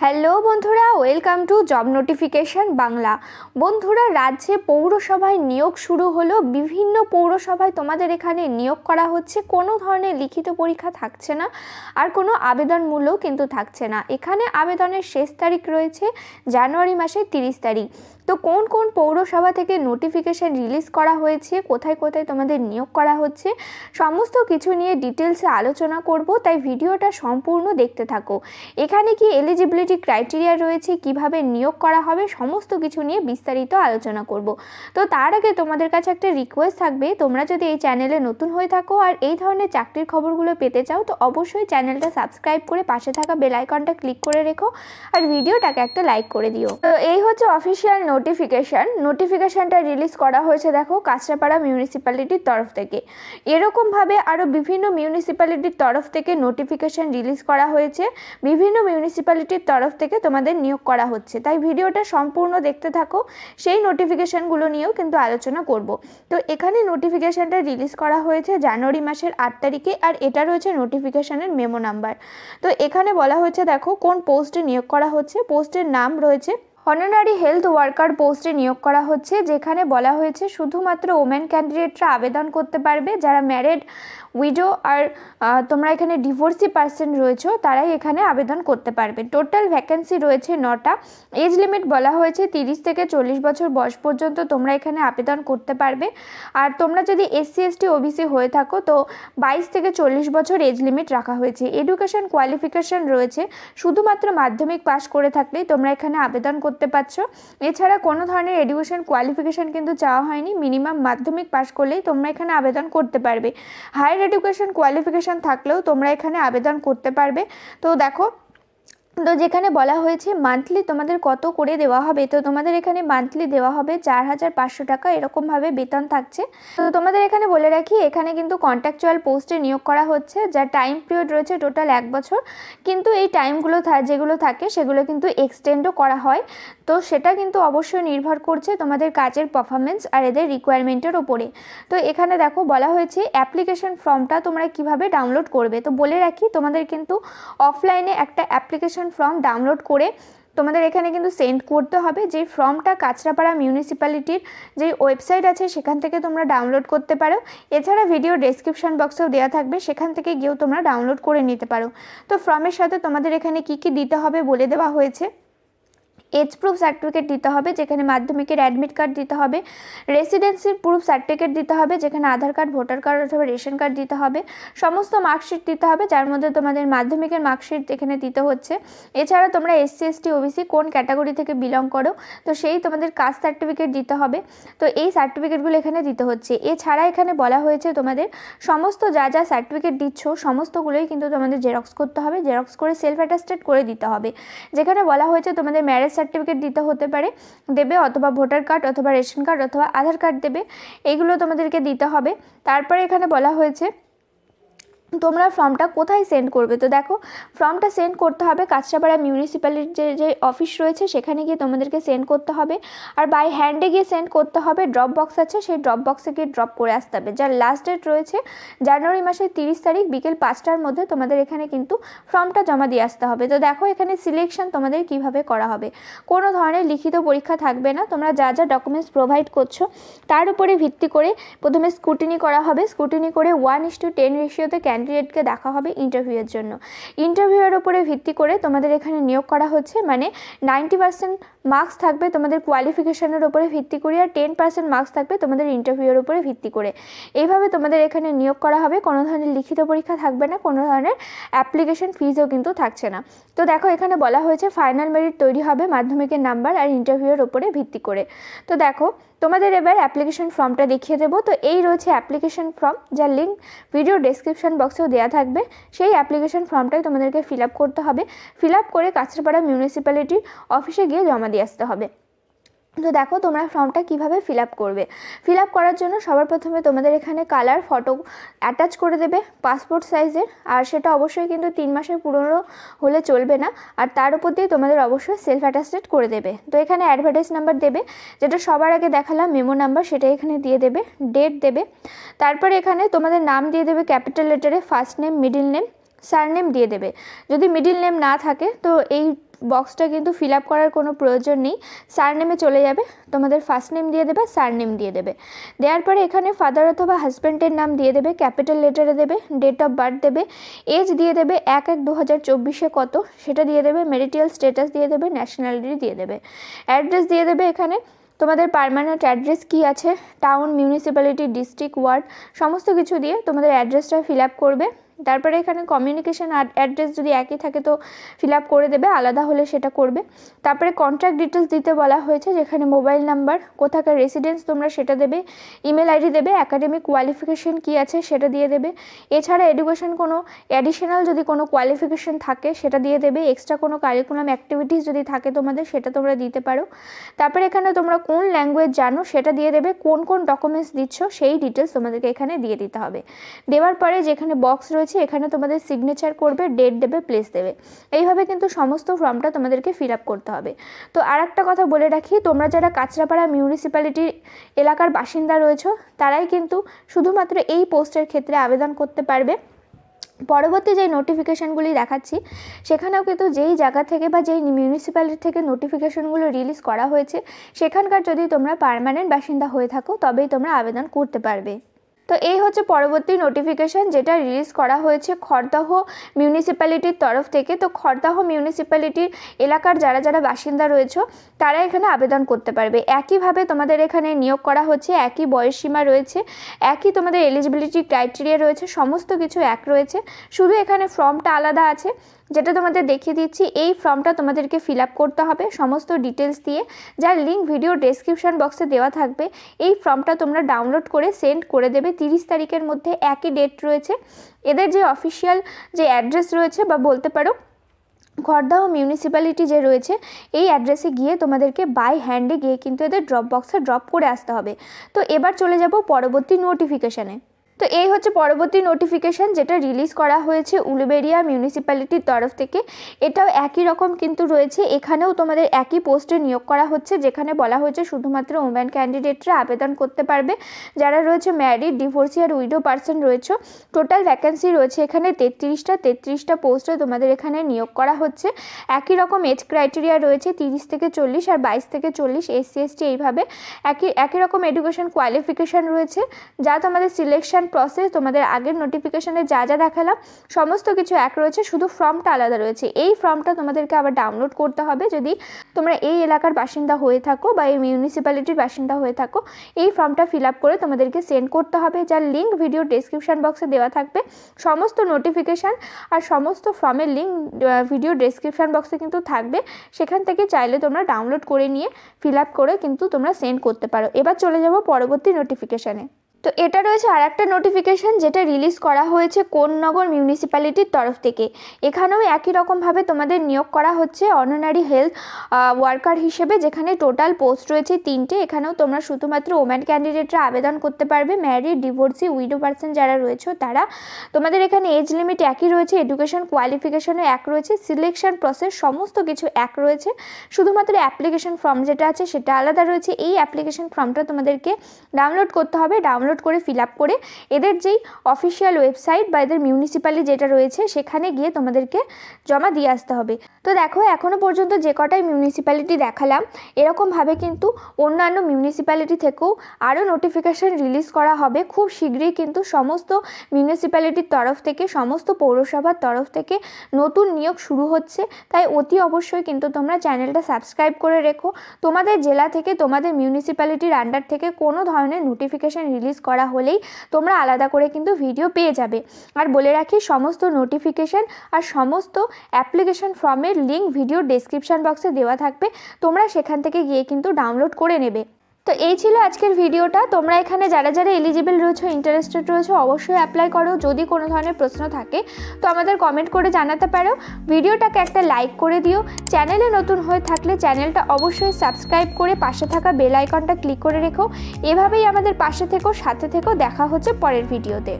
Hello বন্ধুরা, welcome to job notification Bangla. বন্ধুরা, রাজ্যে পৌরসভায় নিয়োগ শুরু হলো। বিভিন্ন পৌরসভায় তোমাদের এখানে নিয়োগ করা হচ্ছে। কোনো ধরনের লিখিত পরীক্ষা থাকছে না, আর কোনো আবেদনমূল্যও কিন্তু থাকছে না। এখানে আবেদনের শেষ তারিখ রয়েছে জানুয়ারি মাসের 30 তারিখ। তো কোন কোন পৌরসভা থেকে নোটিফিকেশান রিলিজ করা হয়েছে, কোথায় কোথায় তোমাদের নিয়োগ করা হচ্ছে, সমস্ত কিছু নিয়ে ডিটেলসে আলোচনা করব, তাই ভিডিওটা সম্পূর্ণ দেখতে থাকো। এখানে কি এলিজিবিলিটি ক্রাইটেরিয়া রয়েছে, কিভাবে নিয়োগ করা হবে, সমস্ত কিছু নিয়ে বিস্তারিত আলোচনা করব। তো তার আগে তোমাদের কাছে একটা রিকোয়েস্ট থাকবে, তোমরা যদি এই চ্যানেলে নতুন হয়ে থাকো আর এই ধরনের চাকরির খবরগুলো পেতে চাও, তো অবশ্যই চ্যানেলটা সাবস্ক্রাইব করে পাশে থাকা বেল আইকনটা ক্লিক করে রেখো আর ভিডিওটাকে একটা লাইক করে দিও। তো এই হচ্ছে অফিসিয়াল নোটিফিকেশনটা রিলিজ করা হয়েছে দেখো কাঁচরাপাড়া মিউনিসিপ্যালিটির তরফ থেকে। এরকমভাবে আরও বিভিন্ন মিউনিসিপ্যালিটির তরফ থেকে নোটিফিকেশান রিলিজ করা হয়েছে। বিভিন্ন মিউনিসিপ্যালিটির তরফ থেকে তোমাদের নিয়োগ করা হচ্ছে, তাই ভিডিওটা সম্পূর্ণ দেখতে থাকো। সেই নোটিফিকেশানগুলো নিয়েও কিন্তু আলোচনা করব। তো এখানে নোটিফিকেশানটা রিলিজ করা হয়েছে জানুয়ারি মাসের 8 তারিখে, আর এটা রয়েছে নোটিফিকেশানের মেমো নাম্বার। তো এখানে বলা হয়েছে দেখো কোন পোস্টে নিয়োগ করা হচ্ছে। পোস্টের নাম রয়েছে অনারারি হেলথ ওয়ার্কার পোস্টে নিয়োগ করা হচ্ছে, যেখানে বলা হয়েছে শুধুমাত্র ওমেন ক্যান্ডিডেটরা আবেদন করতে পারবে। যারা ম্যারিড, উইডো আর তোমরা এখানে ডিভোর্সি পার্সন রয়েছে তারাই এখানে আবেদন করতে পারবে। টোটাল ভ্যাকেন্সি রয়েছে 9টা। এজ লিমিট বলা হয়েছে 30 থেকে 40 বছর বয়স পর্যন্ত তোমরা এখানে আবেদন করতে পারবে। আর তোমরা যদি SC ST OBC হয়ে থাকো তো 22 থেকে 40 বছর এজ লিমিট রাখা হয়েছে। এডুকেশন কোয়ালিফিকেশন রয়েছে শুধুমাত্র মাধ্যমিক পাস করে থাকলেই তোমরা এখানে আবেদন করতে পারছো। এছাড়া কোনো ধরনের এডুকেশন কোয়ালিফিকেশন কিন্তু চাওয়া হয়নি, মিনিমাম মাধ্যমিক পাস করলেই তোমরা এখানে আবেদন করতে পারবে। হায়ার এডুকেশন কোয়ালিফিকেশন থাকলেও তোমরা এখানে আবেদন করতে পারবে। তো দেখো, তো যেখানে বলা হয়েছে মান্থলি তোমাদের কত করে দেওয়া হবে, তো তোমাদের এখানে মান্থলি দেওয়া হবে 4500 টাকা, এরকমভাবে বেতন থাকছে। তো তোমাদের এখানে বলে রাখি, এখানে কিন্তু কন্ট্রাকচুয়াল পোস্টে নিয়োগ করা হচ্ছে, যার টাইম পিরিয়ড রয়েছে টোটাল 1 বছর। কিন্তু এই টাইমগুলো যেগুলো থাকে সেগুলো কিন্তু এক্সটেন্ডও করা হয়। তো সেটা কিন্তু অবশ্যই নির্ভর করছে তোমাদের কাজের পারফরমেন্স আর এদের রিকোয়ারমেন্টের ওপরে। তো এখানে দেখো বলা হয়েছে অ্যাপ্লিকেশন ফর্মটা তোমরা কিভাবে ডাউনলোড করবে। তো বলে রাখি, তোমাদের কিন্তু অফলাইনে একটা অ্যাপ্লিকেশন ফর্ম ডাউনলোড করে তোমাদের এখানে কিন্তু সেন্ড করতে হবে। যে ফর্মটা কাঁচরাপাড়া মিউনিসিপ্যালিটির যে ওয়েবসাইট আছে সেখান থেকে তোমরা ডাউনলোড করতে পারো। এছাড়া ভিডিও ডেসক্রিপশন বক্সেও দেওয়া থাকবে, সেখান থেকে গিয়েও তোমরা ডাউনলোড করে নিতে পারো। তো ফর্মের সাথে তোমাদের এখানে কি কি দিতে হবে বলে দেওয়া হয়েছে। এজ প্রুফ সার্টিফিকেট দিতে হবে, যেখানে মাধ্যমিকের অ্যাডমিট কার্ড দিতে হবে। রেসিডেন্সির প্রুফ সার্টিফিকেট দিতে হবে, যেখানে আধার কার্ড, ভোটার কার্ড অথবা রেশন কার্ড দিতে হবে। সমস্ত মার্কশিট দিতে হবে, যার মধ্যে তোমাদের মাধ্যমিকের মার্কশিট এখানে দিতে হচ্ছে। এছাড়া তোমরা SC ST OBC কোন ক্যাটাগরি থেকে বিলং করো, তো সেই তোমাদের কাস্ট সার্টিফিকেট দিতে হবে। তো এই সার্টিফিকেটগুলো এখানে দিতে হচ্ছে। এছাড়া এখানে বলা হয়েছে তোমাদের সমস্ত যা যা সার্টিফিকেট দিচ্ছ সমস্তগুলোই কিন্তু তোমাদের জেরক্স করতে হবে, জেরক্স করে সেলফ অ্যাটাস্টেড করে দিতে হবে। যেখানে বলা হয়েছে তোমাদের ম্যারেজ সার্টিফিকেট দিতে হতে পারে, দেবে, অথবা ভোটার কার্ড অথবা রেশন কার্ড অথবা আধার কার্ড দেবে, এইগুলো তোমাদেরকে দিতে হবে। তারপরে এখানে বলা হয়েছে তোমরা ফর্মটা কোথায় সেন্ড করবে। তো দেখো, ফর্মটা সেন্ড করতে হবে কাঁচরাপাড়া মিউনিসিপ্যালিটির যে অফিস রয়েছে সেখানে গিয়ে তোমাদেরকে সেন্ড করতে হবে। আর বাই হ্যান্ডে গিয়ে সেন্ড করতে হবে। ড্রপ বক্স আছে, সেই ড্রপ বক্সে গিয়ে ড্রপ করে আসতে হবে। যার লাস্ট ডেট রয়েছে জানুয়ারি মাসের 30 তারিখ বিকেল 5টার মধ্যে তোমাদের এখানে কিন্তু ফর্মটা জমা দিয়ে আসতে হবে। তো দেখো, এখানে সিলেকশন তোমাদের কিভাবে করা হবে। কোনো ধরনের লিখিত পরীক্ষা থাকবে না। তোমরা যা যা ডকুমেন্টস প্রোভাইড করছো তার উপরে ভিত্তি করে প্রথমে স্ক্রুটিনি করা হবে। স্ক্রুটিনি করে 1:10 রেশিওতে ক্যান্ডিডেটকে দেখা হবে ইন্টারভিউয়ের জন্য। ইন্টারভিউয়ের উপরে ভিত্তি করে তোমাদের এখানে নিয়োগ করা হচ্ছে, মানে 90% মার্কস থাকবে তোমাদের কোয়ালিফিকেশনের উপরে ভিত্তি করে, আর 10% মার্কস থাকবে তোমাদের ইন্টারভিউয়ের উপরে ভিত্তি করে। এইভাবে তোমাদের এখানে নিয়োগ করা হবে। কোনো ধরনের লিখিত পরীক্ষা থাকবে না, কোনো ধরনের অ্যাপ্লিকেশন ফিজও কিন্তু থাকছে না। তো দেখো, এখানে বলা হয়েছে ফাইনাল মেরিট তৈরি হবে মাধ্যমিকের নাম্বার আর ইন্টারভিউয়ের উপরে ভিত্তি করে। তো দেখো, তোমাদের এবার অ্যাপ্লিকেশন ফর্মটা দেখিয়ে দেবো। তো এই রয়েছে অ্যাপ্লিকেশন ফর্ম, যার লিঙ্ক ভিডিও ডেসক্রিপশন বক্সেও দেওয়া থাকবে। সেই অ্যাপ্লিকেশন ফর্মটাই তোমাদেরকে ফিল আপ করতে হবে। ফিল আপ করে কাঁচরাপাড়া মিউনিসিপ্যালিটির অফিসে গিয়ে জমা দিয়ে আসতে হবে। তো দেখো, তোমরা ফর্মটা কিভাবে ফিল আপ করবে। ফিল আপ করার জন্য সবার প্রথমে তোমাদের এখানে কালার ফটো অ্যাটাচ করে দেবে পাসপোর্ট সাইজের, আর সেটা অবশ্যই কিন্তু 3 মাসের পুরনো হলে চলবে না। আর তার উপর দিয়ে তোমাদের অবশ্যই সেলফ অ্যাটাস্টেড করে দেবে। তো এখানে অ্যাডভার্টাইজ নাম্বার দেবে, যেটা সবার আগে দেখালাম মেমো নাম্বার, সেটা এখানে দিয়ে দেবে, ডেট দেবে। তারপরে এখানে তোমাদের নাম দিয়ে দেবে ক্যাপিটাল লেটারে, first name, middle name, surname দিয়ে দেবে। যদি মিডিল নেম না থাকে তো এই বক্সটা কিন্তু ফিল আপ করার কোনো প্রয়োজন নেই। সারনেমে চলে যাবে, তোমাদের ফার্স্ট নেম দিয়ে দেবে, সারনেম দিয়ে দেবে। দেওয়ার পরে এখানে ফাদার অথবা হাজব্যান্ডের নাম দিয়ে দেবে, ক্যাপিটাল লেটারে দেবে, ডেট অফ বার্থ দেবে, এজ দিয়ে দেবে 1/1/2024 কত সেটা দিয়ে দেবে, ম্যারিটাল স্ট্যাটাস দিয়ে দেবে, ন্যাশনালিটি দিয়ে দেবে, অ্যাড্রেস দিয়ে দেবে। এখানে তোমাদের পার্মানেন্ট অ্যাড্রেস কি আছে, টাউন, মিউনিসিপ্যালিটি, ডিস্ট্রিক্ট, ওয়ার্ড সমস্ত কিছু দিয়ে তোমাদের অ্যাড্রেসটা ফিল আপ করবে। তারপরে এখানে কমিউনিকেশন অ্যাড্রেস যদি একই থাকে তো ফিল আপ করে দেবে, আলাদা হলে সেটা করবে। তারপরে কন্ট্যাক্ট ডিটেলস দিতে বলা হয়েছে, যেখানে মোবাইল নাম্বার, কোথাকার রেসিডেন্স তোমরা সেটা দেবে, ইমেল আইডি দেবে, একাডেমিক কোয়ালিফিকেশন কী আছে সেটা দিয়ে দেবে। এছাড়া এডুকেশন কোনো অ্যাডিশনাল যদি কোনো কোয়ালিফিকেশন থাকে সেটা দিয়ে দেবে, এক্সট্রা কোনো কারিকুলাম অ্যাক্টিভিটিস যদি থাকে তোমাদের সেটা তোমরা দিতে পারো। তারপরে এখানে তোমরা কোন ল্যাঙ্গুয়েজ জানো সেটা দিয়ে দেবে, কোন কোন ডকুমেন্টস দিচ্ছ সেই ডিটেলস তোমাদেরকে এখানে দিয়ে দিতে হবে। দেওয়ার পরে যেখানে বক্স রয়েছে এখানে তোমাদের সিগনেচার করবে, ডেট দেবে, প্লেস দেবে। এইভাবে কিন্তু সমস্ত ফর্মটা তোমাদেরকে ফিল আপ করতে হবে। তো আর একটা কথা বলে রাখি, তোমরা যারা কাঁচরাপাড়া মিউনিসিপ্যালিটির এলাকার বাসিন্দা রয়েছে তারাই কিন্তু শুধুমাত্র এই পোস্টের ক্ষেত্রে আবেদন করতে পারবে। পরবর্তী যেই নোটিফিকেশানগুলি দেখাচ্ছি সেখানেও কিন্তু যেই জায়গা থেকে বা যেই মিউনিসিপ্যালিটি থেকে নোটিফিকেশানগুলো রিলিজ করা হয়েছে সেখানকার যদি তোমরা পার্মানেন্ট বাসিন্দা হয়ে থাকো তবেই তোমরা আবেদন করতে পারবে। তো এই হচ্ছে পরবর্তী নোটিফিকেশান যেটা রিলিজ করা হয়েছে খড়দহ মিউনিসিপ্যালিটির তরফ থেকে। তো খড়দহ মিউনিসিপ্যালিটির এলাকার যারা যারা বাসিন্দা রয়েছে তারা এখানে আবেদন করতে পারবে। একইভাবে তোমাদের এখানে নিয়োগ করা হচ্ছে, একই বয়সসীমা রয়েছে, একই তোমাদের এলিজিবিলিটি ক্রাইটেরিয়া রয়েছে, সমস্ত কিছু এক রয়েছে, শুধু এখানে ফর্মটা আলাদা আছে যেটা তোমাদের দেখিয়ে দিচ্ছি। এই ফর্মটা তোমাদেরকে ফিল আপ করতে হবে সমস্ত ডিটেলস দিয়ে, যার লিঙ্ক ভিডিও ডেসক্রিপশন বক্সে দেওয়া থাকবে। এই ফর্মটা তোমরা ডাউনলোড করে সেন্ড করে দেবে 30 তারিখের মধ্যে। একই ডেট রয়েছে। এদের যে অফিসিয়াল যে অ্যাড্রেস রয়েছে বা বলতে পারো খড়দহ মিউনিসিপ্যালিটি যে রয়েছে এই অ্যাড্রেসে গিয়ে তোমাদেরকে বাই হ্যান্ডে গিয়ে কিন্তু এদের ড্রপ বক্সে ড্রপ করে আসতে হবে। তো এবার চলে যাব পরবর্তী নোটিফিকেশানে। তো এই হচ্ছে পরবর্তী নোটিফিকেশান যেটা রিলিজ করা হয়েছে উলুবেড়িয়া মিউনিসিপ্যালিটির তরফ থেকে। এটাও একই রকম কিন্তু রয়েছে, এখানেও তোমাদের একই পোস্টে নিয়োগ করা হচ্ছে, যেখানে বলা হয়েছে শুধুমাত্র ওমেন ক্যান্ডিডেটরা আবেদন করতে পারবে, যারা রয়েছে ম্যারিড, ডিভোর্সি আর উইডো পার্সন রয়েছে। টোটাল ভ্যাকেন্সি রয়েছে এখানে 33টা পোস্টে তোমাদের এখানে নিয়োগ করা হচ্ছে। একই রকম এজ ক্রাইটেরিয়া রয়েছে 30 থেকে 40 আর 22 থেকে 40 SC ST এইভাবে একই রকম এডুকেশন কোয়ালিফিকেশান রয়েছে। যা তোমাদের সিলেকশন প্রসেস তোমাদের আগের নোটিফিকেশানে যা যা দেখালাম সমস্ত কিছু এক রয়েছে, শুধু ফর্মটা আলাদা রয়েছে। এই ফর্মটা তোমাদেরকে আবার ডাউনলোড করতে হবে যদি তোমরা এই এলাকার বাসিন্দা হয়ে থাকো বা এই মিউনিসিপ্যালিটির বাসিন্দা হয়ে থাকো। এই ফর্মটা ফিল আপ করে তোমাদেরকে সেন্ড করতে হবে, যার লিঙ্ক ভিডিও ডেসক্রিপশন বক্সে দেওয়া থাকবে। সমস্ত নোটিফিকেশান আর সমস্ত ফর্মের লিঙ্ক ভিডিও ডেসক্রিপশন বক্সে কিন্তু থাকবে, সেখান থেকে চাইলে তোমরা ডাউনলোড করে নিয়ে ফিল আপ করে কিন্তু তোমরা সেন্ড করতে পারো। এবার চলে যাব পরবর্তী নোটিফিকেশানে। তো এটা রয়েছে আর একটা নোটিফিকেশান যেটা রিলিজ করা হয়েছে কোন্নগর মিউনিসিপ্যালিটির তরফ থেকে। এখানেও একই রকমভাবে তোমাদের নিয়োগ করা হচ্ছে অনারারি হেলথ ওয়ার্কার হিসেবে, যেখানে টোটাল পোস্ট রয়েছে 3টে। এখানেও তোমরা শুধুমাত্র ওম্যান ক্যান্ডিডেটরা আবেদন করতে পারবে, ম্যারিড, ডিভোর্সি, উইডো পার্সন যারা রয়েছে তারা। তোমাদের এখানে এজ লিমিট একই রয়েছে, এডুকেশন কোয়ালিফিকেশনও এক রয়েছে, সিলেকশন প্রসেস সমস্ত কিছু এক রয়েছে, শুধুমাত্র অ্যাপ্লিকেশন ফর্ম যেটা আছে সেটা আলাদা রয়েছে। এই অ্যাপ্লিকেশন ফর্মটা তোমাদেরকে ডাউনলোড করতে হবে, ডাউনলোড করে ফিল আপ করে এদের যেই অফিসিয়াল ওয়েবসাইট বা এদের মিউনিসিপ্যালিটি যেটা রয়েছে সেখানে গিয়ে তোমাদেরকে জমা দিয়ে আসতে হবে। তো দেখো এখনও পর্যন্ত যে কটাই মিউনিসিপ্যালিটি দেখালাম এরকমভাবে কিন্তু অন্যান্য মিউনিসিপ্যালিটি থেকেও আরও নোটিফিকেশান রিলিজ করা হবে খুব শীঘ্রই। কিন্তু সমস্ত মিউনিসিপ্যালিটির তরফ থেকে, সমস্ত পৌরসভার তরফ থেকে নতুন নিয়োগ শুরু হচ্ছে, তাই অতি অবশ্যই কিন্তু তোমরা চ্যানেলটা সাবস্ক্রাইব করে রেখো। তোমাদের জেলা থেকে, তোমাদের মিউনিসিপ্যালিটির আন্ডার থেকে কোনো ধরনের নোটিফিকেশান রিলিজ করা হলেই তোমরা আলাদা করে কিন্তু ভিডিও পেয়ে যাবে। আর বলে রাখি সমস্ত নোটিফিকেশান আর সমস্ত অ্যাপ্লিকেশন ফর্মের লিঙ্ক ভিডিও ডেসক্রিপশন বক্সে দেওয়া থাকবে, তোমরা সেখান থেকে গিয়ে কিন্তু ডাউনলোড করে নেবে। তো এই ছিল আজকের ভিডিওটা। তোমরা এখানে যারা যারা এলিজিবল রয়েছে, ইন্টারেস্টেড রয়েছে অবশ্যই অ্যাপ্লাই করো। যদি কোনো ধরনের প্রশ্ন থাকে তো আমাদের কমেন্ট করে জানাতে পারো। ভিডিওটাকে একটা লাইক করে দিও। চ্যানেলে নতুন হয়ে থাকলে চ্যানেলটা অবশ্যই সাবস্ক্রাইব করে পাশে থাকা বেল আইকনটা ক্লিক করে রেখো। এভাবেই আমাদের পাশে থেকো, সাথে থেকো। দেখা হচ্ছে পরের ভিডিওতে।